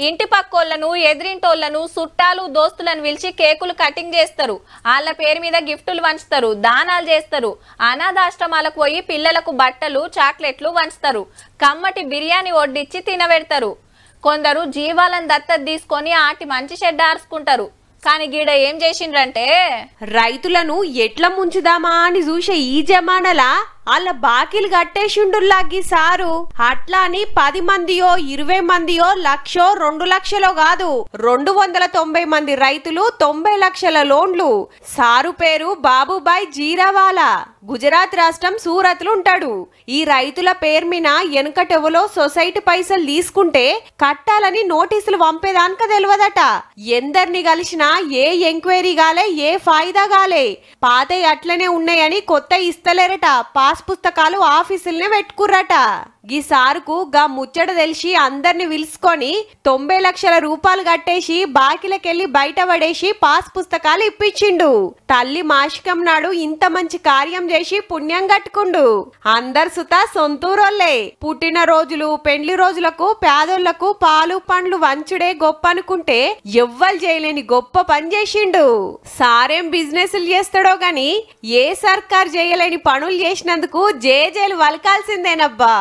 ఇంటి పక్కోళ్లను ఎదిరింటోళ్లను చుట్టాలు దోస్తులను పిలిచి కేకులు కటింగ్ చేస్తారు. వాళ్ళ పేరు మీద గిఫ్టులు వంచుతారు, దానాలు చేస్తారు. అనాథాశ్రమాలకు పోయి పిల్లలకు బట్టలు చాక్లెట్లు వంచుతారు. కమ్మటి బిర్యానీ వడ్డిచ్చి తినబెడతారు. కొందరు జీవాలను దత్తత తీసుకొని ఆటి మంచి షెడ్ ఆర్చుకుంటారు. కానీ గీడ ఏం చేసిండ్రంటే రైతులను ఎట్లా ముంచుదామా అని చూసే ఈ జమానలా వాళ్ళ బాకీలు కట్టేసిండుల్లాగి సారు. అట్లా అని 10 మందియో 20 మందియో 1,00,000 2 లక్షలో కాదు, 290 మంది రైతులు 90 లక్షల లోన్లు. సారు పేరు బాబుబాయ్ జీరావాలా. గుజరాత్ రాష్ట్రం సూరత్ ఉంటాడు. ఈ రైతుల పేరు మీద వెనుకటెవలో సొసైటీ పైసలు తీసుకుంటే కట్టాలని నోటీసులు పంపేదానిక తెలియదట. ఎందరిని కలిసినా ఏ ఎంక్వైరీ గాలే, ఏ ఫాయిదా గాలే. పాతే అట్లనే ఉన్నాయని కొత్త ఇస్తలేరట. పాస్ పుస్తకాలు ఆఫీసులనే పెట్టుకుర్రట. గీ సారుకు గా ముచ్చట తెలిసి అందరిని పిలుచుకొని 90 లక్షల రూపాయలు కట్టేసి బాకీలకెళ్ళి బయట పడేసి పాస్ పుస్తకాలు ఇప్పించిండు. తల్లి మాసికం నాడు ఇంత మంచి కార్యం చేసి పుణ్యం కట్టుకుండు. అందరు సుతా సొంతూరోళ్లే. పుట్టిన రోజులు పెండ్లి రోజులకు పేదోళ్లకు పాలు పండ్లు వంచుడే గొప్ప అనుకుంటే ఎవ్వరు చేయలేని గొప్ప పని చేసిండు. సారేం బిజినెస్లు చేస్తాడో గాని ఏ సర్కార్ చేయలేని పనులు చేసినందుకు జేజేలు వలకాల్సిందేనబ్బా.